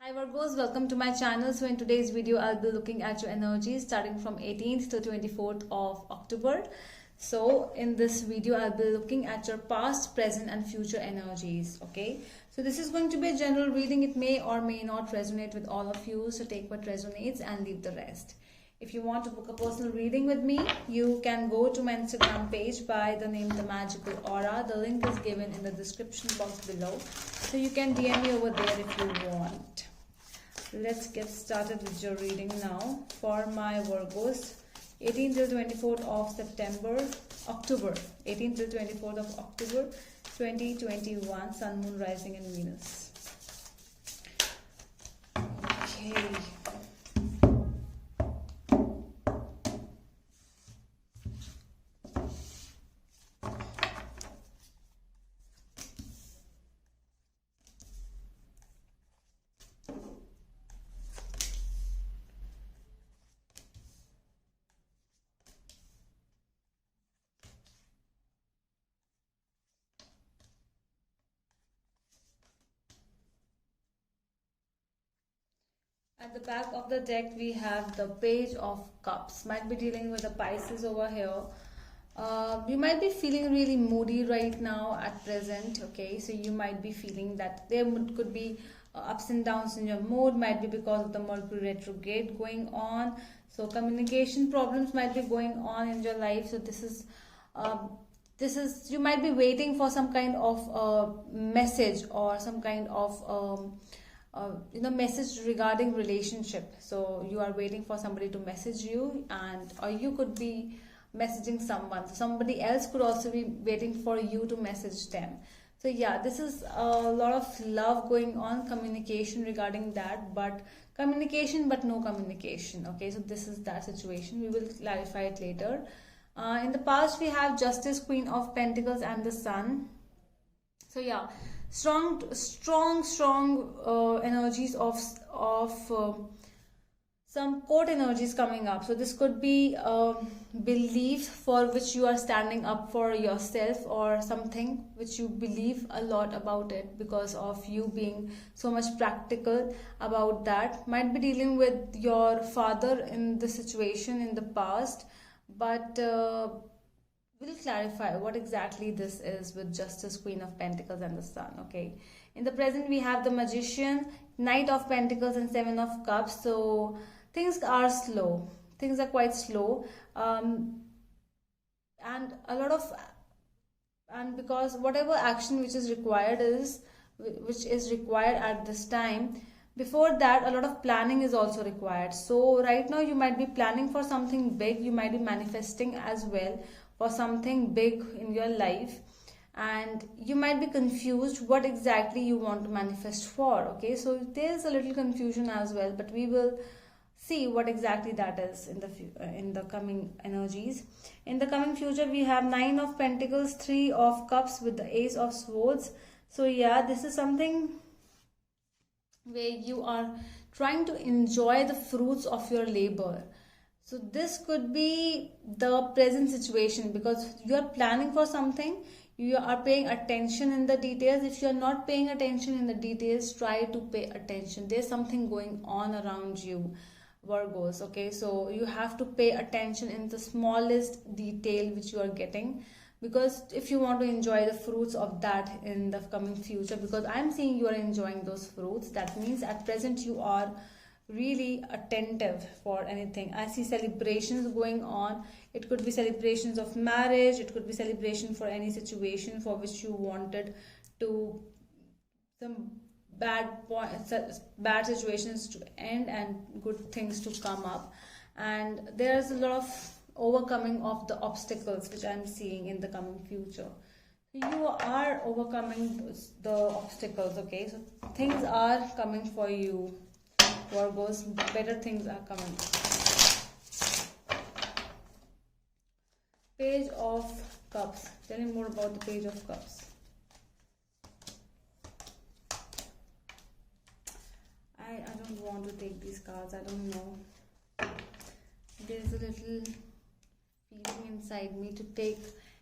Hi Virgos, welcome to my channel. So in today's video, I'll be looking at your energy starting from 18th to 24th of October. So in this video, I'll be looking at your past, present and future energies. Okay. So this is going to be a general reading. It may or may not resonate with all of you. So take what resonates and leave the rest. If you want to book a personal reading with me, you can go to my Instagram page by the name The Magical Aura. The link is given in the description box below. So you can DM me over there if you want. Let's get started with your reading now for my Virgos 18th till 24th of October 18th till 24th of October 2021, Sun, Moon, Rising and Venus. Okay. At the back of the deck, we have the Page of Cups. Might be dealing with the Pisces over here. You might be feeling really moody right now at present. Okay, so you might be feeling that there could be ups and downs in your mood. Might be because of the Mercury retrograde going on. So communication problems might be going on in your life. So this is you might be waiting for some kind of message or some kind of message regarding relationship. So you are waiting for somebody to message you, and or you could be messaging someone. Somebody else could also be waiting for you to message them. So yeah, this is a lot of love going on, communication regarding that, but communication but no communication. Okay, so this is that situation. We will clarify it later. In the past, we have Justice, Queen of Pentacles and the Sun. So yeah, strong energies of some court energies coming up. So this could be belief for which you are standing up for yourself, or something which you believe a lot about it because of you being so much practical about that. Might be dealing with your father in the situation in the past, but we'll clarify what exactly this is with Justice, Queen of Pentacles and the Sun. Okay, in the present we have the Magician, Knight of Pentacles and Seven of Cups. So things are slow, things are quite slow, and because whatever action which is required at this time, before that a lot of planning is also required. So right now you might be planning for something big, you might be manifesting as well for something big in your life, and you might be confused what exactly you want to manifest for. Okay, so there's a little confusion as well, but we will see what exactly that is in the coming energies. In the coming future, we have Nine of Pentacles, Three of Cups with the Ace of Swords. So yeah, this is something where you are trying to enjoy the fruits of your labor. So this could be the present situation, because you are planning for something, you are paying attention in the details. If you are not paying attention in the details, try to pay attention. There's something going on around you, Virgos. Okay, so you have to pay attention in the smallest detail which you are getting, because if you want to enjoy the fruits of that in the coming future, because I'm seeing you are enjoying those fruits, that means at present you are really attentive for anything. I see celebrations going on. It could be celebrations of marriage, it could be celebration for any situation for which you wanted to some bad situations to end and good things to come up. And there's a lot of overcoming of the obstacles which I'm seeing in the coming future. You are overcoming the obstacles. Okay, so things are coming for you, Virgos. Better things are coming. Page of Cups. Tell me more about the Page of Cups. I don't want to take these cards. I don't know. There's a little feeling inside me to take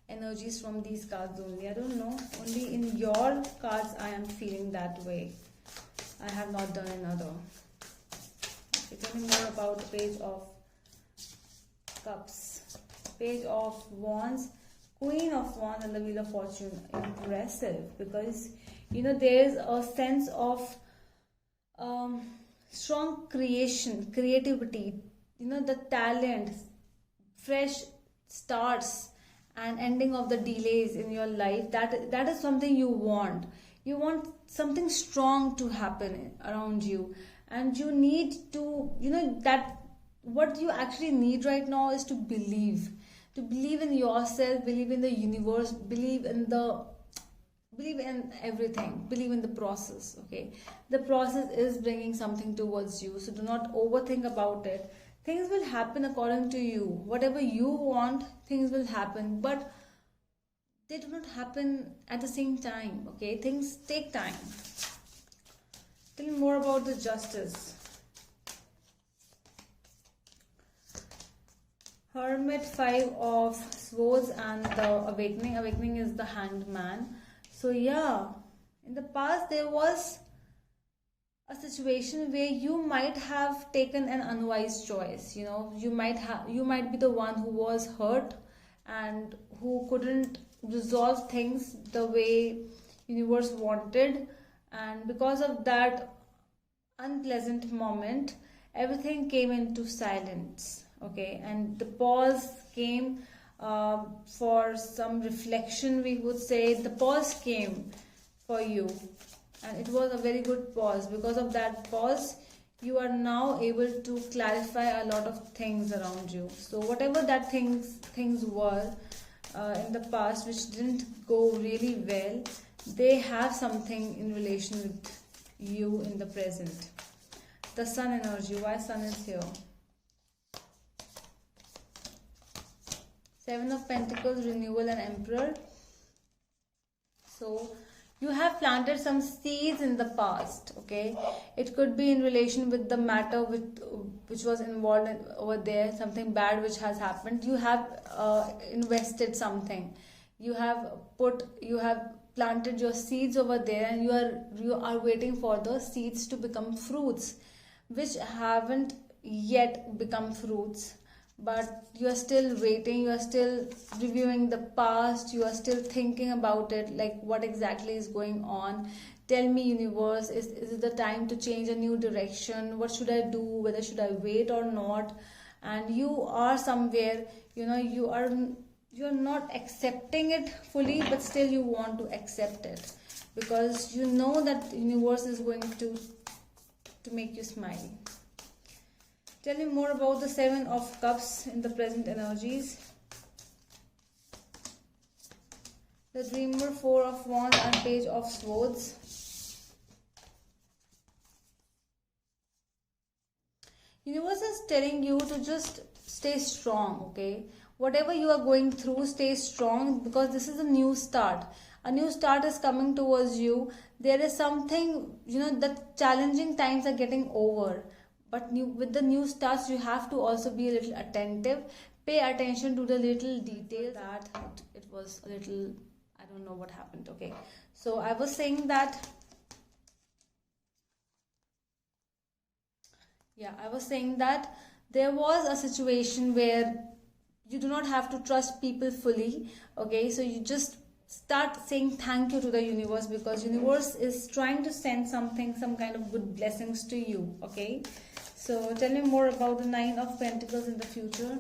energies from these cards only. I don't know. Only in your cards I am feeling that way. I have not done another. Okay, tell me more about the Page of Cups, Page of Wands, Queen of Wands, and the Wheel of Fortune. Impressive, because there's a sense of strong creativity, the talent, fresh starts, and ending of the delays in your life. That is something you want. You want something strong to happen around you, and you need to, that what you actually need right now is to believe, in yourself, believe in the universe, believe in everything, believe in the process. Okay, the process is bringing something towards you, so do not overthink about it. Things will happen according to you. Whatever you want, things will happen, but they do not happen at the same time. Okay, things take time. Tell me more about the Justice. Hermit, Five of Swords, and the Awakening. Awakening is the Hanged Man. So yeah, in the past there was a situation where you might have taken an unwise choice. You might be the one who was hurt and who couldn't resolve things the way universe wanted, and because of that unpleasant moment, everything came into silence. Okay, and the pause came for some reflection, we would say. The pause came for you, and it was a very good pause. Because of that pause, you are now able to clarify a lot of things around you. So whatever that things were in the past which didn't go really well, they have something in relation with you in the present. The Sun energy. Why Sun is here? Seven of Pentacles, Renewal, and Emperor. So you have planted some seeds in the past. Okay, it could be in relation with the matter which was involved over there, something bad which has happened. You have invested something, you have planted your seeds over there, and you are waiting for the seeds to become fruits, which haven't yet become fruits. But you are still waiting, you are still reviewing the past, you are still thinking about it, like what exactly is going on. Tell me, universe, is it the time to change a new direction? What should I do? Whether should I wait or not? And you are somewhere, you are not accepting it fully, but still you want to accept it, because you know that the universe is going to make you smile. Tell me more about the Seven of Cups in the present energies. The Dreamer, Four of Wands, and Page of Swords. Universe is telling you to just stay strong, okay? Whatever you are going through, stay strong, because this is a new start. A new start is coming towards you. There is something, the challenging times are getting over. But with the new starts, you have to also be a little attentive. Pay attention to the little details. That it was a little, I don't know what happened. Okay, so I was saying that, there was a situation where you do not have to trust people fully. Okay, so you just start saying thank you to the universe, because universe is trying to send some kind of good blessings to you. Okay, so tell me more about the Nine of Pentacles in the future.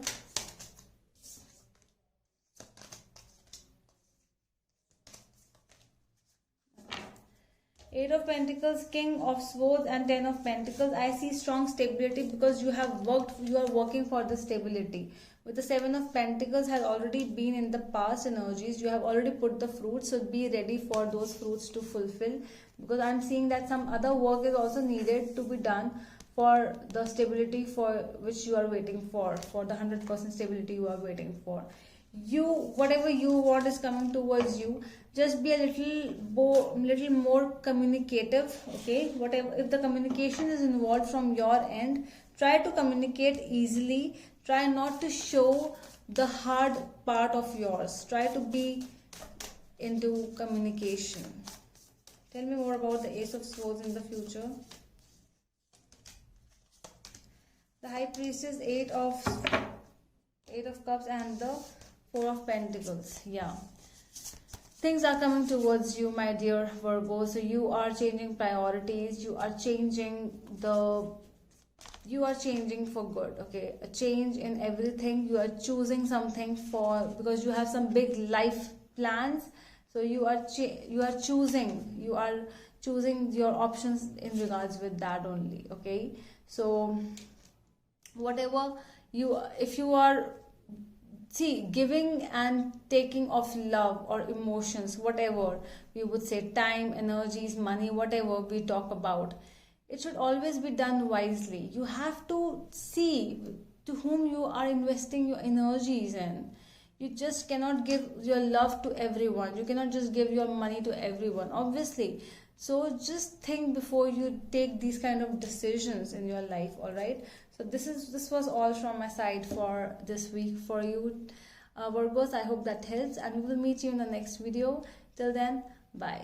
Eight of Pentacles, King of Swords, and Ten of Pentacles. I see strong stability, because you are working for the stability. With the Seven of Pentacles has already been in the past energies. You have already put the fruits, so be ready for those fruits to fulfill, because I'm seeing that some other work is also needed to be done for the stability for which you are waiting for the 100% stability you are waiting for. Whatever you want is coming towards you. Just be a little more communicative. Okay, whatever, if the communication is involved from your end, try to communicate easily. Try not to show the hard part of yours. Try to be into communication. Tell me more about the Ace of Swords in the future. The High Priestess, Eight of Cups, and the Four of Pentacles. Yeah. Things are coming towards you, my dear Virgo. So you are changing priorities. You are changing for good. Okay, a change in everything. You are choosing something for, because you have some big life plans. So you are choosing your options in regards with that only. Okay, so whatever if you are, see, giving and taking of love or emotions, whatever we would say, time, energies, money, whatever we talk about, it should always be done wisely. You have to see to whom you are investing your energies in. You just cannot give your love to everyone. You cannot just give your money to everyone, obviously. So just think before you take these kind of decisions in your life. All right, so this was all from my side for this week for you, Virgos. I hope that helps, and we will meet you in the next video. Till then, bye.